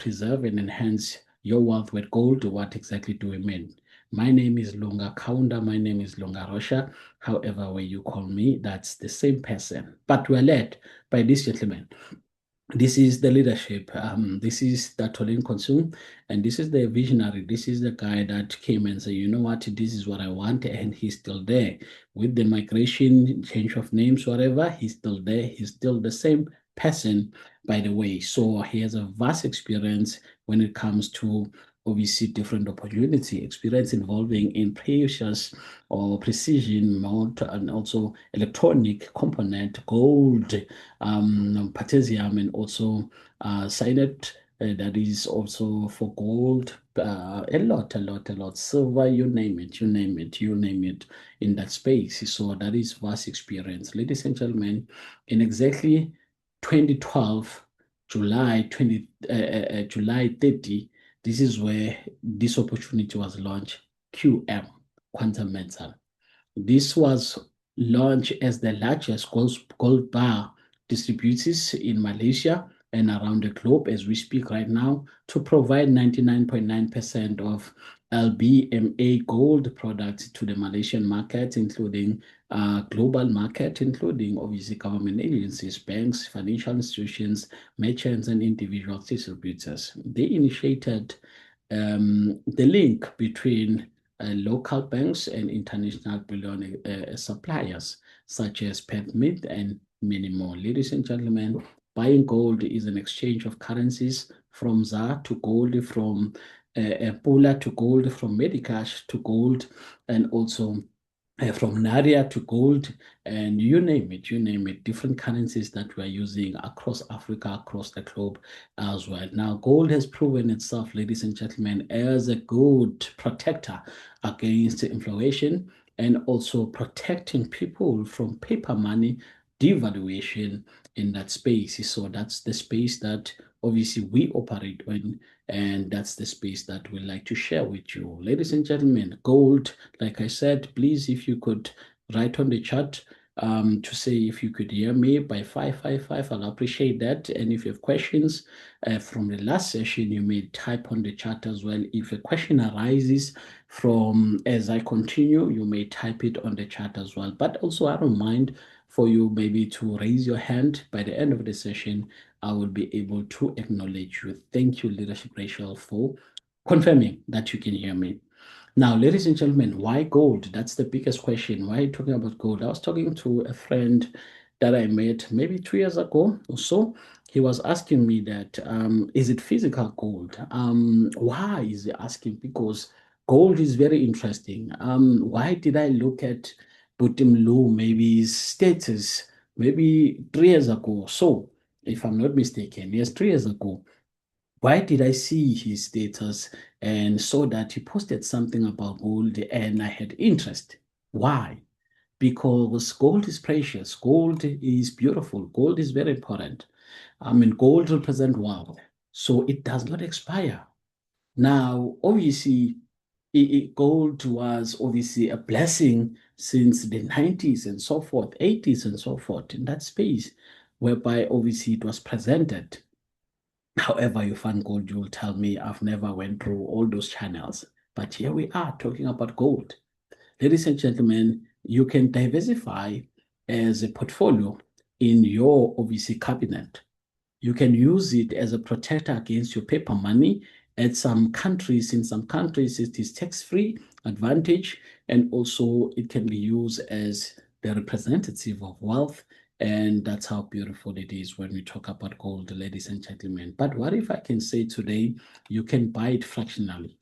preserve and enhance your wealth with gold. What exactly do we mean? My name is Lunga Kaunda. My name is Lunga Rosha. However way you call me, that's the same person. But we're led by this gentleman. This is the leadership. This is Datolin Konsum, and this is the visionary. This is the guy that came and said, you know what, this is what I want, and he's still there. With the migration, change of names, whatever, he's still there. He's still the same person, by the way. So he has a vast experience when it comes to obviously different opportunity, experience involving in precious or precision mode and also electronic component, gold, potassium, and also cyanide. That is also for gold, a lot, silver, you name it, in that space. So that is vast experience. Ladies and gentlemen, in exactly 2012, July 30, this is where this opportunity was launched, QM, Quantum Metal. This was launched as the largest gold bar distributors in Malaysia and around the globe as we speak right now to provide 99.9% of LBMA gold products to the Malaysian market, including global market, including obviously government agencies, banks, financial institutions, merchants, and individual distributors. They initiated the link between local banks and international bullion suppliers, such as PEPMID and many more. Ladies and gentlemen, buying gold is an exchange of currencies from ZAR to gold, from Pula to gold, from Medicash to gold, and also from Naira to gold, and you name it, different currencies that we are using across Africa, across the globe as well. Now, gold has proven itself, ladies and gentlemen, as a good protector against inflation and also protecting people from paper money devaluation in that space. So that's the space that obviously we operate in, and that's the space that we like to share with you. Ladies and gentlemen, gold, like I said, please, if you could write on the chat to say if you could hear me by 555, I'll appreciate that. And if you have questions from the last session, you may type on the chat as well. If a question arises from as I continue, you may type it on the chat as well. But also, I don't mind for you maybe to raise your hand. By the end of the session, I will be able to acknowledge you. Thank you, Leadership Rachel, for confirming that you can hear me. Now, ladies and gentlemen, why gold? That's the biggest question. Why are you talking about gold? I was talking to a friend that I met maybe 2 years ago or so. He was asking me that, is it physical gold? Why is he asking? Because gold is very interesting. Why did I look at Butim Lu, maybe his status, maybe 3 years ago? So, if I'm not mistaken, yes, 3 years ago. Why did I see his status and saw that he posted something about gold and I had interest? Why? Because gold is precious, gold is beautiful, gold is very important. I mean, gold represents wealth, so it does not expire. Now, obviously, gold was obviously a blessing since the 90s and so forth, 80s and so forth, in that space, whereby obviously it was presented. However you find gold, you'll tell me I've never went through all those channels. But here we are talking about gold. Ladies and gentlemen, you can diversify as a portfolio in your obviously cabinet. You can use it as a protector against your paper money. In some countries, it is tax-free advantage, and also it can be used as the representative of wealth. And that's how beautiful it is when we talk about gold, ladies and gentlemen. But what if I can say today, you can buy it fractionally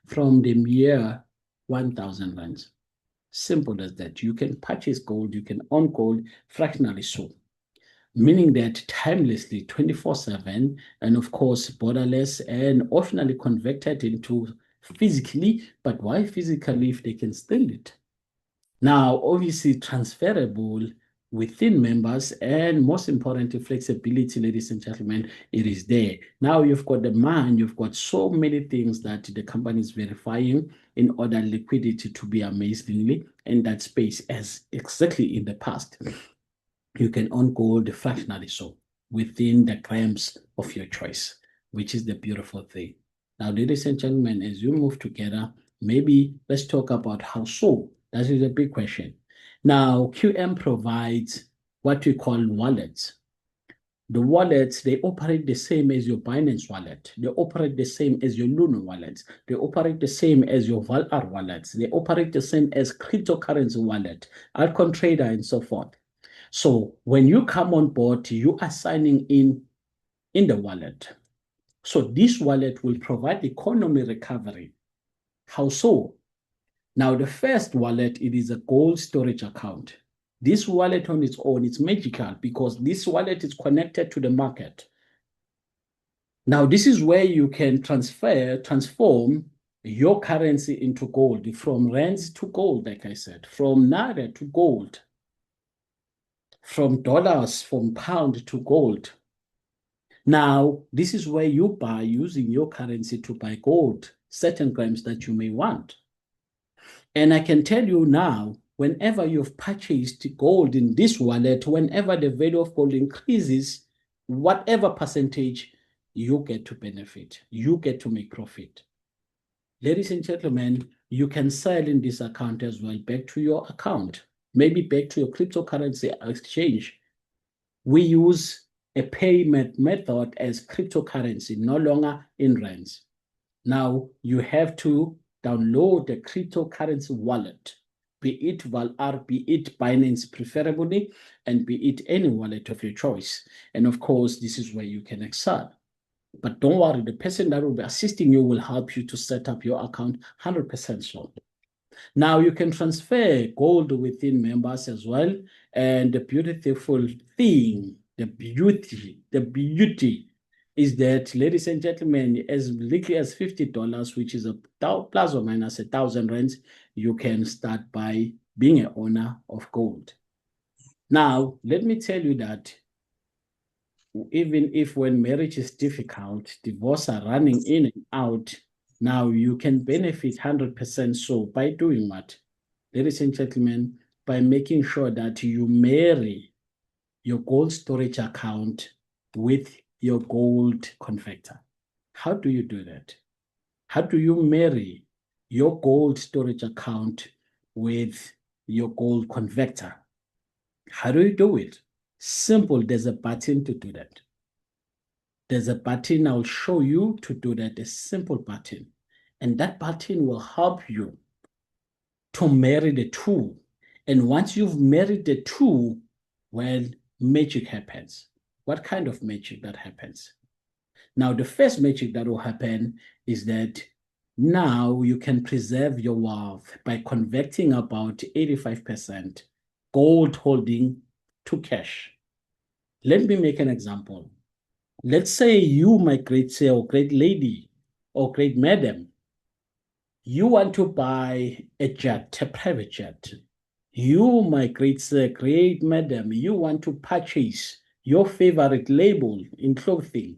from the mere 1,000 rands. Simple as that. You can purchase gold, you can own gold fractionally so, meaning that timelessly 24/7, and of course borderless and optionally converted into physically. But why physically if they can steal it? Now, obviously transferable within members, and most importantly, flexibility, ladies and gentlemen, it is there. Now you've got the man, you've got so many things that the company is verifying in order liquidity to be amazingly in that space as exactly in the past. You can own gold fractionally so within the grams of your choice. which is the beautiful thing. Now, ladies and gentlemen, as you move together, maybe let's talk about how so. That is a big question. Now, QM provides what we call wallets. The wallets, they operate the same as your Binance wallet. They operate the same as your Luna wallet. They operate the same as your Valar wallets. They operate the same as cryptocurrency wallet, Altcoin Trader, and so forth. So when you come on board, you are signing in the wallet. So this wallet will provide economy recovery. How so? Now, the first wallet, it is a gold storage account. This wallet on its own is magical because this wallet is connected to the market. Now, this is where you can transform your currency into gold, from rands to gold, like I said, from naira to gold, from dollars, from pound to gold. Now, this is where you buy using your currency to buy gold, certain grams that you may want. And I can tell you now, whenever you've purchased gold in this wallet, whenever the value of gold increases, whatever percentage, you get to benefit. You get to make profit. Ladies and gentlemen, you can sell in this account as well back to your account, maybe back to your cryptocurrency exchange. We use a payment method as cryptocurrency, no longer in rands. Now you have to download the cryptocurrency wallet, be it Valar, be it Binance preferably, and be it any wallet of your choice. And of course, this is where you can excel. But don't worry, the person that will be assisting you will help you to set up your account 100% so. Now you can transfer gold within members as well. And the beautiful thing, the beauty is that, ladies and gentlemen, as little as $50, which is a plus or minus 1,000 rands, you can start by being an owner of gold. Now, let me tell you that even if when marriage is difficult, divorce are running in and out, now you can benefit 100% so by doing what? Ladies and gentlemen, by making sure that you marry your gold storage account with your gold converter. How do you do that? How do you marry your gold storage account with your gold converter? How do you do it? Simple, there's a button to do that. There's a button I'll show you to do that, a simple button. And that button will help you to marry the two. And once you've married the two, well, magic happens. What kind of magic that happens? Now, the first magic that will happen is that now you can preserve your wealth by converting about 85% gold holding to cash. Let me make an example. Let's say you, my great sir, or great lady, or great madam, you want to buy a jet, a private jet. You, my great sir, great madam, you want to purchase your favorite label in clothing.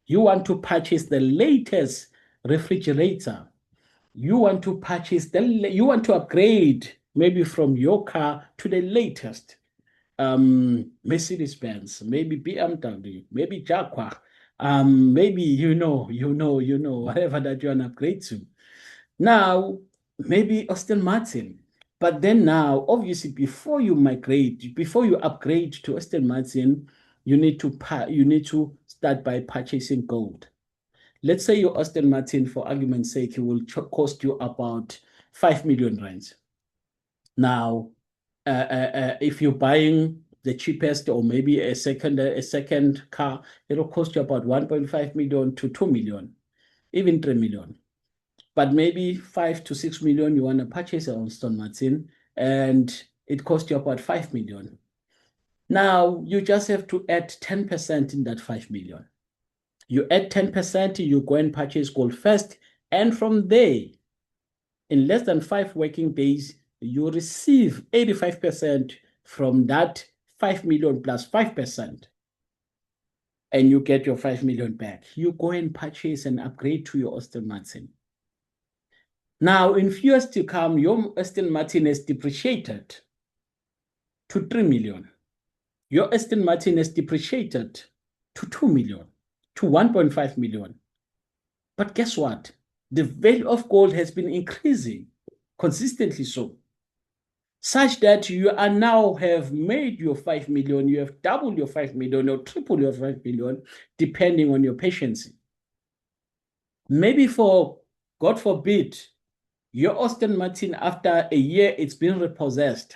You want to purchase the latest refrigerator. You want to purchase you want to upgrade maybe from your car to the latest. Mercedes-Benz, maybe BMW, maybe Jaguar, maybe you know, whatever that you want to upgrade to. Now, maybe Aston Martin. But then now, obviously, before you upgrade to Aston Martin, you need to start by purchasing gold. Let's say your Aston Martin, for argument's sake, it will cost you about 5 million rands. Now, if you're buying the cheapest or maybe a second car, it'll cost you about 1.5 million to 2 million, even 3 million. But maybe 5 to 6 million you want to purchase an Aston Martin, and it costs you about 5 million. Now, you just have to add 10% in that 5 million. You add 10%, you go and purchase gold first, and from there, in less than 5 working days, you receive 85% from that 5 million plus 5%, and you get your 5 million back. You go and purchase and upgrade to your Aston Martin. Now, in few years to come, your Aston Martin is depreciated to 3 million. Your Aston Martin is depreciated to 2 million, to 1.5 million. But guess what? The value of gold has been increasing consistently so, such that you are now have made your 5 million, you have doubled your 5 million or tripled your 5 million, depending on your patience. Maybe for, God forbid, your Aston Martin, after a year, it's been repossessed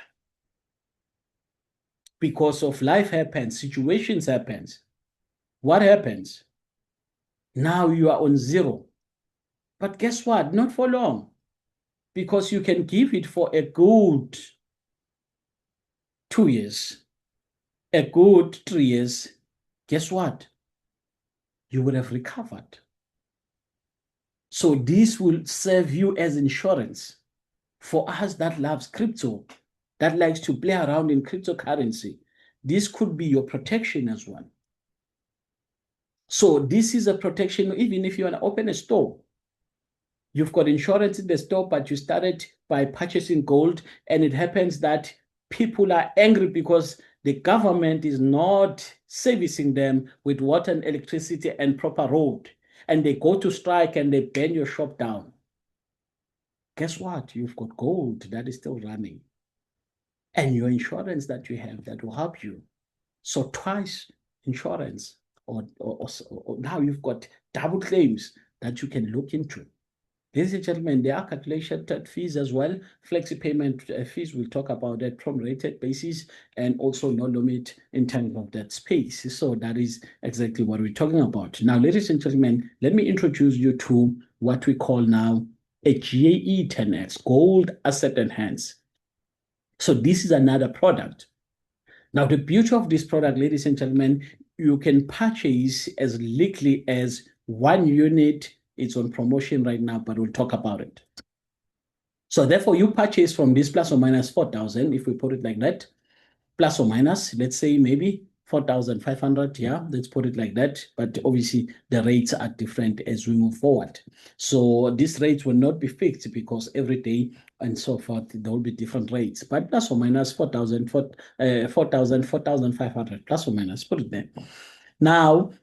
because of life happens, situations happens. What happens? Now you are on zero. But guess what? Not for long, because you can give it for a good 2 years, a good 3 years. Guess what? You would have recovered. So this will serve you as insurance for us that loves crypto, that likes to play around in cryptocurrency. This could be your protection as well. So this is a protection, even if you want to open a store. You've got insurance in the store, but you started by purchasing gold, and it happens that people are angry because the government is not servicing them with water and electricity and proper road, and they go to strike and they burn your shop down. Guess what? You've got gold that is still running, and your insurance that you have that will help you. So twice insurance, or now you've got double claims that you can look into. Ladies and gentlemen, there are calculated fees as well. Flexi payment fees, we'll talk about that from rated basis, and also no limit in terms of that space. So that is exactly what we're talking about. Now, ladies and gentlemen, let me introduce you to what we call now a GAE 10X, Gold Asset Enhance. So this is another product. Now, the beauty of this product, ladies and gentlemen, you can purchase as little as 1 unit. It's on promotion right now, but we'll talk about it. So therefore, you purchase from this plus or minus 4,000, if we put it like that, plus or minus, let's say maybe 4,500, yeah, let's put it like that. But obviously, the rates are different as we move forward. So these rates will not be fixed because every day and so forth, there will be different rates. But plus or minus 4,000, 4,500, plus or minus, put it there. Now,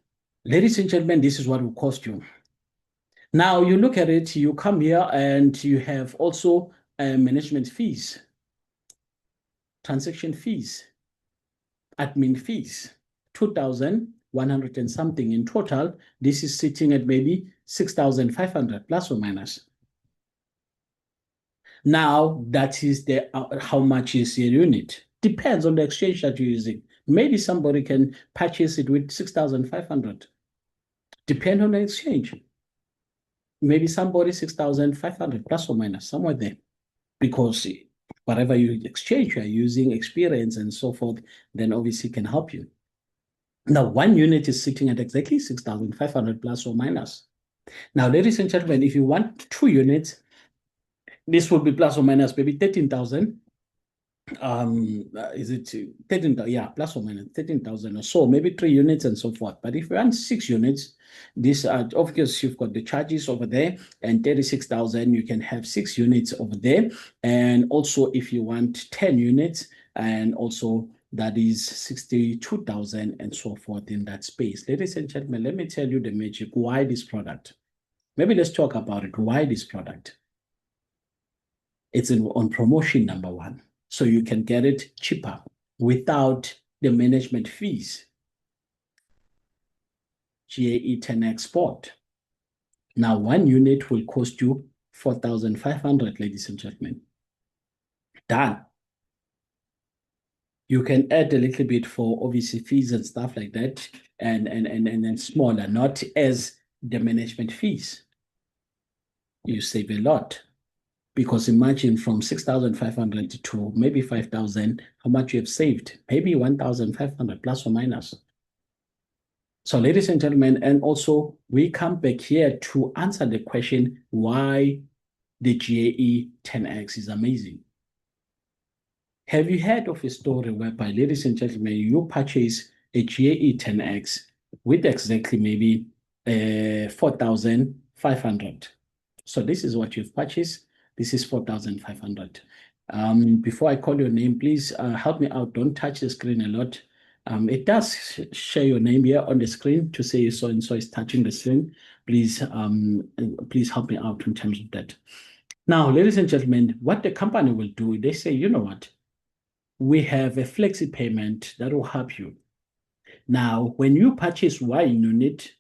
ladies and gentlemen, this is what it will cost you. Now you look at it, you come here and you have also management fees, transaction fees, admin fees, 2,100 and something in total. This is sitting at maybe 6,500 plus or minus. Now that is the how much is your unit? Depends on the exchange that you're using. Maybe somebody can purchase it with 6,500. Depend on the exchange. Maybe somebody 6,500 plus or minus, somewhere there. Because whatever you exchange, you're using experience and so forth, then obviously can help you. Now, 1 unit is sitting at exactly 6,500 plus or minus. Now, ladies and gentlemen, if you want 2 units, this will be plus or minus maybe 13,000. Is it 13,000? Yeah, plus or minus 13,000 or so, maybe 3 units and so forth. But if you want 6 units, this of course you've got the charges over there, and 36,000, you can have 6 units over there. And also if you want 10 units, and also that is 62,000 and so forth in that space. Ladies and gentlemen, let me tell you the magic. Why this product? Maybe let's talk about it. Why this product? It's on promotion, number one. So you can get it cheaper without the management fees. GAE 10X Sport. Now, 1 unit will cost you 4,500, ladies and gentlemen. Done. You can add a little bit for obviously fees and stuff like that, and smaller, not as the management fees. You save a lot. Because imagine from 6,500 to maybe 5,000, how much you have saved? Maybe 1,500 plus or minus. So ladies and gentlemen, and also we come back here to answer the question why the GAE 10X is amazing. Have you heard of a story whereby, ladies and gentlemen, you purchase a GAE 10X with exactly maybe 4,500? So this is what you've purchased. This is 4,500. Before I call your name, please help me out. Don't touch the screen a lot. It does share your name here on the screen to say so and so is touching the screen. Please help me out in terms of that. Now, ladies and gentlemen, what the company will do, they say, you know what? We have a flexi payment that will help you. Now, when you purchase one unit,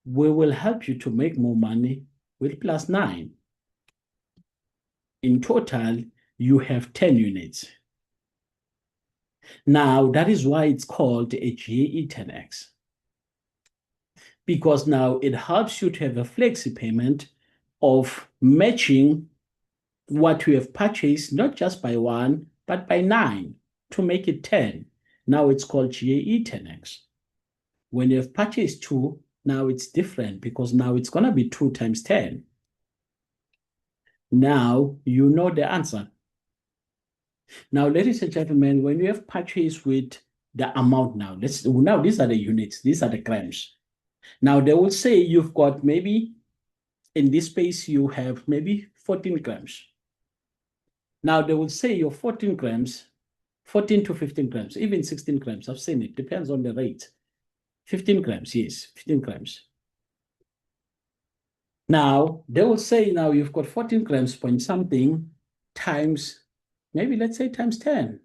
we will help you to make more money with +9. In total, you have 10 units. Now, that is why it's called a GAE 10X. Because now it helps you to have a flexi payment of matching what you have purchased, not just by 1, but by 9 to make it 10. Now it's called GAE 10X. When you have purchased 2, now it's different because now it's going to be 2 times 10. Now you know the answer. Now, ladies and gentlemen, when you have purchased with the amount now, now these are the units, these are the grams. Now they will say you've got maybe in this space you have maybe 14 grams. Now they will say your 14 grams, 14 to 15 grams, even 16 grams. I've seen it, depends on the rate. 15 grams, yes, 15 grams. Now they will say now you've got 14 grams point something times, maybe let's say times 10.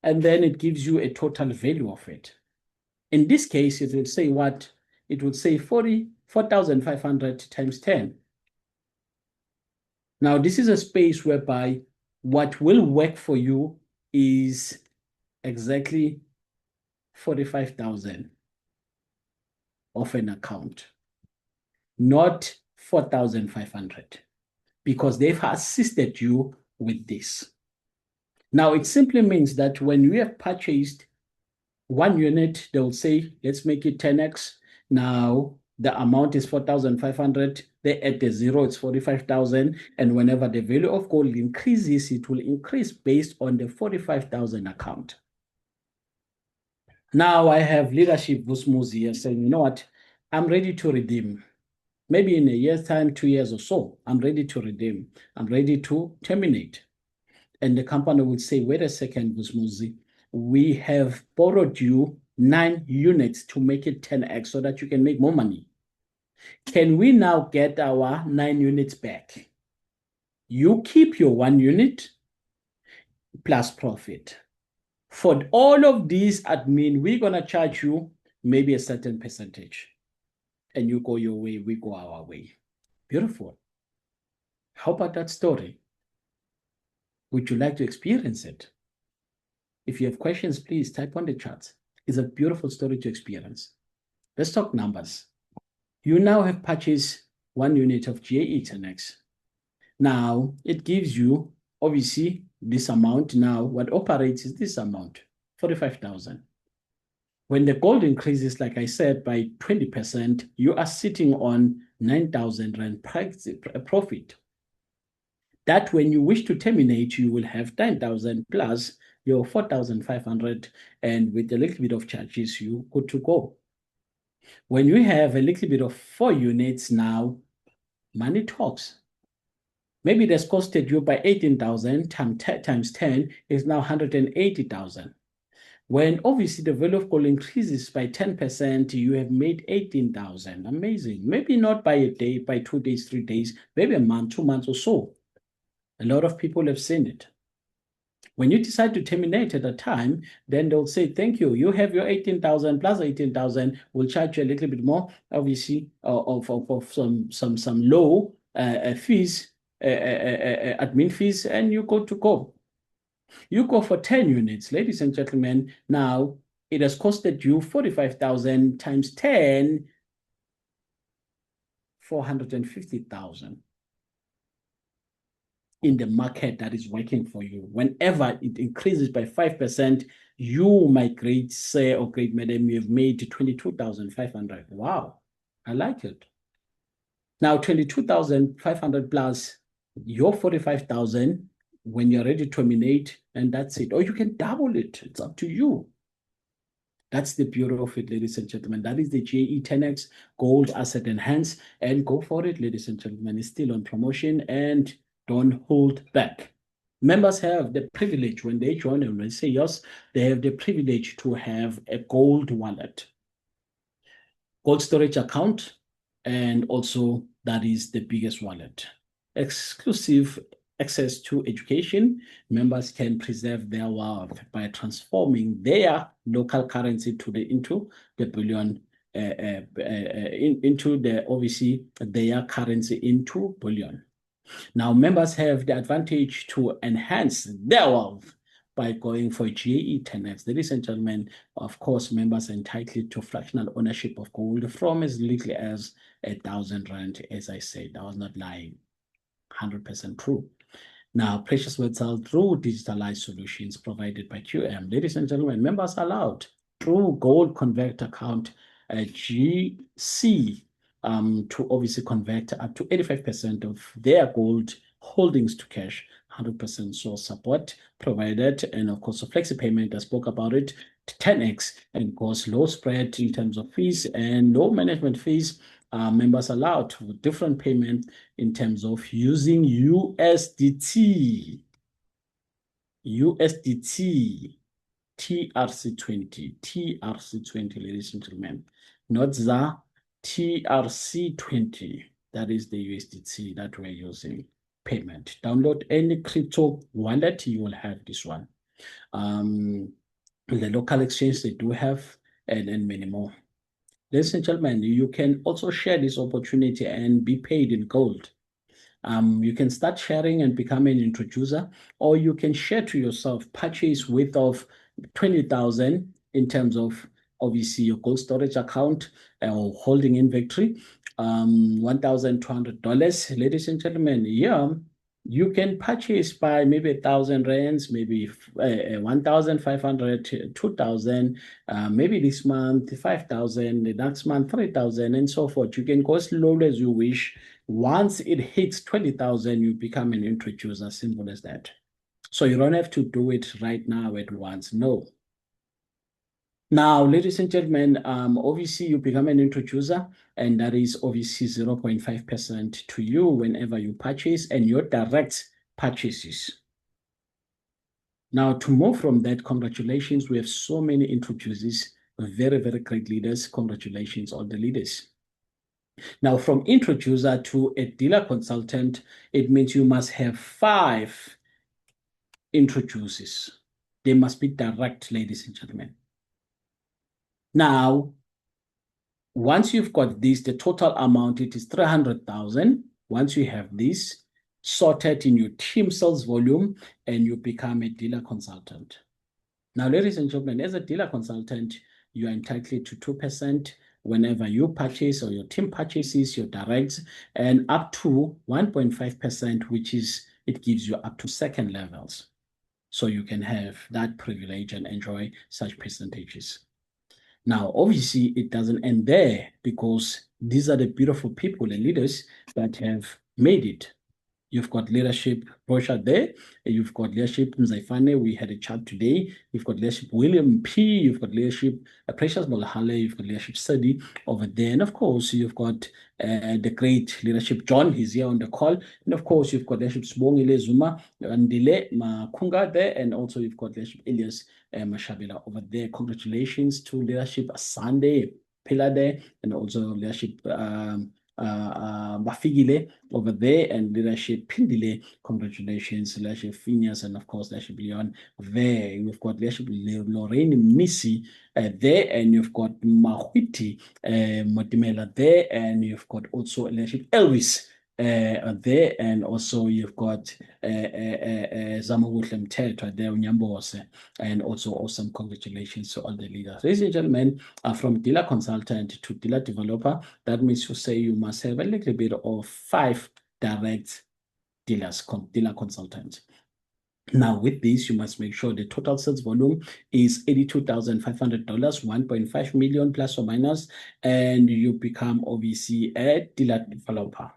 And then it gives you a total value of it. In this case, it will say what? It would say 4,500 times 10. Now, this is a space whereby what will work for you is exactly 45,000 of an account, not 4,500, because they've assisted you with this. Now, it simply means that when you have purchased 1 unit, they will say, let's make it 10x. Now, the amount is 4,500. They add the 0, it's 45,000. And whenever the value of gold increases, it will increase based on the 45,000 account. Now, I have leadership Vusmuzi here saying, you know what? I'm ready to redeem. Maybe in a year's time, 2 years or so, I'm ready to redeem. I'm ready to terminate. And the company will say, wait a second, Vusmuzi, we have borrowed you 9 units to make it 10x so that you can make more money. Can we now get our 9 units back? You keep your 1 unit plus profit. For all of these admin, we're going to charge you maybe a certain percentage. And you go your way, we go our way. Beautiful. How about that story? Would you like to experience it? If you have questions, please type on the chat. It's a beautiful story to experience. Let's talk numbers. You now have purchased 1 unit of GAE 10X. Now, it gives you, obviously, this amount. Now, what operates is this amount, 45,000. When the gold increases, like I said, by 20%, you are sitting on 9,000 Rand profit. That when you wish to terminate, you will have 9,000 plus your 4,500, and with a little bit of charges, you good to go. When you have a little bit of 4 units now, money talks. Maybe it has costed you by 18,000 times 10 is now 180,000. When obviously the value of gold increases by 10%, you have made 18,000. Amazing. Maybe not by a day, by 2 days, 3 days, maybe a month, 2 months or so. A lot of people have seen it. When you decide to terminate at a time, then they'll say, thank you. You have your 18,000 plus 18,000. We'll charge you a little bit more, obviously, of some low fees, admin fees, and you go to go. You go for 10 units, ladies and gentlemen. Now, it has costed you 45,000 times 10, 450,000. In the market that is working for you. Whenever it increases by 5%, you, my great sir or great madam, you have made 22,500. Wow, I like it. Now, 22,500 plus your 45,000 when you're ready to terminate, and that's it. Or you can double it. It's up to you. That's the beauty of it, ladies and gentlemen. That is the GAE 10X Gold Asset Enhance. And go for it, ladies and gentlemen. It's still on promotion, and don't hold back. Members have the privilege when they join, and when they say yes, they have the privilege to have a gold wallet, gold storage account, and also that is the biggest wallet. Exclusive access to education. Members can preserve their wealth by transforming their local currency into the bullion, into the obviously their currency into bullion. Now, members have the advantage to enhance their wealth by going for GAE 10X. Ladies and gentlemen, of course, members are entitled to fractional ownership of gold from as little as 1,000 Rand, as I said. I was not lying. 100% true. Now, precious metals sell through digitalized solutions provided by QM. Ladies and gentlemen, members are allowed through Gold Convert account, GC, to obviously convert up to 85% of their gold holdings to cash, 100% source support provided, and of course, the flexi payment, I spoke about it, 10x, and of course, low spread in terms of fees and no management fees. Members allowed to different payment in terms of using USDT, TRC20, ladies and gentlemen, not the TRC20. That is the USDT that we're using payment. Download any crypto wallet, you will have this one. The local exchange they do have, and many more. Ladies and gentlemen, you can also share this opportunity and be paid in gold. You can start sharing and become an introducer, or you can share to yourself, purchase width of 20,000 in terms of obviously your gold storage account or holding inventory, $1,200. Ladies and gentlemen, yeah, you can purchase by maybe 1,000 rands, maybe 1,500, 2,000, maybe this month 5,000, the next month 3,000, and so forth. You can go as low as you wish. Once it hits 20,000, you become an introducer. Simple as that. So you don't have to do it right now at once. No. Now, ladies and gentlemen, obviously you become an introducer, and that is obviously 0.5% to you whenever you purchase and your direct purchases. Now, to move from that, congratulations. We have so many introducers, very, very great leaders. Congratulations, all the leaders. Now, from introducer to a dealer consultant, it means you must have 5 introducers. They must be direct, ladies and gentlemen. Now, once you've got this, the total amount, it is 300,000. Once you have this sorted in your team sales volume, and you become a dealer consultant. Now, ladies and gentlemen, as a dealer consultant, you are entitled to 2% whenever you purchase or your team purchases your directs, and up to 1.5%, which is, it gives you up to second levels. So you can have that privilege and enjoy such percentages. Now, obviously, it doesn't end there, because these are the beautiful people and leaders that have made it. You've got leadership brochure there. You've got leadership Mzaifane. We had a chat today. You've got leadership William P. You've got leadership Precious Molahale. You've got leadership Sadi over there. And of course, you've got the great leadership John. He's here on the call. And of course, you've got leadership Sbongile Zuma, Andile Makunga there. And also you've got leadership Elias Mashabela over there. Congratulations to leadership Sunday Pillar there, and also leadership Bafigile over there, and leadership Pindile. Congratulations, leadership Phineas, and of course leadership Leon there. You've got leadership Lorraine Missy there, and you've got Mahwiti Motimela there, and you've got also leadership Elvis there, and also you've got Zamogutle Mthetwa there, Unyambose, and also awesome congratulations to all the leaders. Ladies and gentlemen, from dealer consultant to dealer developer, that means to say you must have a little bit of 5 direct dealers, dealer consultants. Now, with this, you must make sure the total sales volume is $82,500, 1.5 million plus or minus, and you become obviously a dealer developer.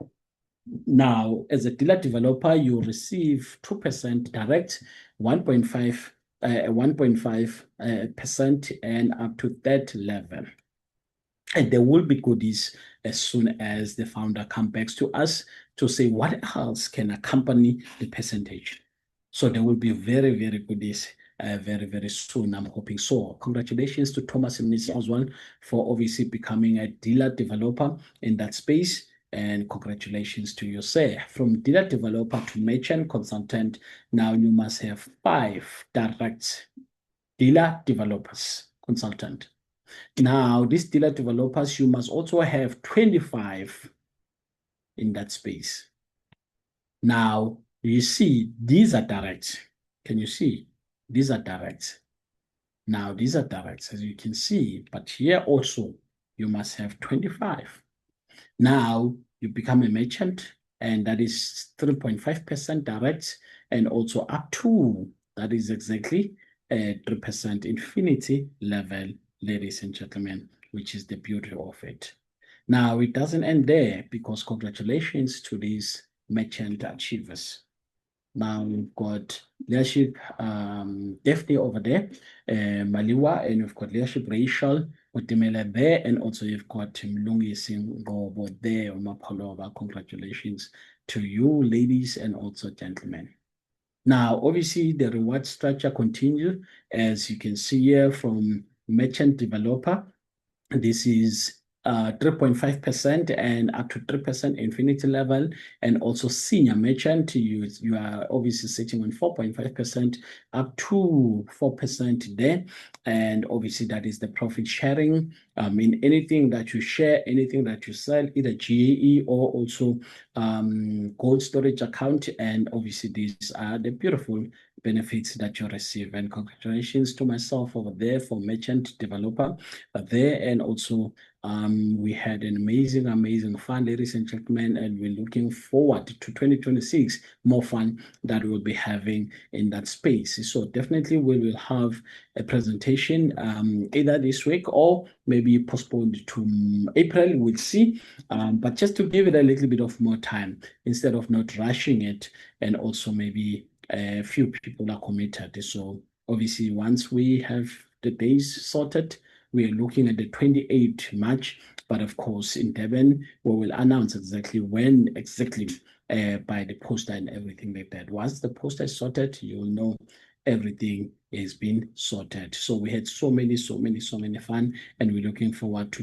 Now, as a dealer developer, you receive 2% direct, 1.5% and up to that level. And there will be goodies as soon as the founder comes back to us to say what else can accompany the percentage. So there will be very, very good days very, very soon. I'm hoping so. Congratulations to Thomas and Miss Oswald for obviously becoming a dealer developer in that space. And congratulations to you, sir. From dealer developer to merchant consultant, now you must have 5 direct dealer developers consultant. Now, these dealer developers, you must also have 25 in that space. Now, you see, these are direct. Can you see? These are direct. Now, these are direct, as you can see, but here also, you must have 25. Now, you become a merchant, and that is 3.5% direct, and also up to, that is exactly 3% infinity level, ladies and gentlemen, which is the beauty of it. Now, it doesn't end there, because congratulations to these merchant achievers. Now we've got leadership Daphne over there, Maliwa, and we've got leadership Rachel Otimela there, and also you've got Mlungisi Ngobo there, Mapolova. Congratulations to you, ladies, and also gentlemen. Now, obviously, the reward structure continues, as you can see here from merchant developer. This is 3.5% and up to 3% infinity level, and also senior merchant, you are obviously sitting on 4.5% up to 4% there. And obviously that is the profit sharing. In anything that you share, anything that you sell, either GAE or also gold storage account. And obviously these are the beautiful benefits that you receive. And congratulations to myself over there for merchant developer there. And also we had an amazing fun, ladies and gentlemen, and we're looking forward to 2026, more fun that we'll be having in that space. So definitely we will have a presentation either this week or maybe postponed to April, we'll see. But just to give it a little bit of more time instead of not rushing it, and also maybe a few people are committed. So obviously once we have the days sorted, we are looking at the 28th March, but of course in Durban, we will announce exactly when by the poster and everything like that. Once the poster is sorted, you will know everything has been sorted. So we had so many fun, and we're looking forward to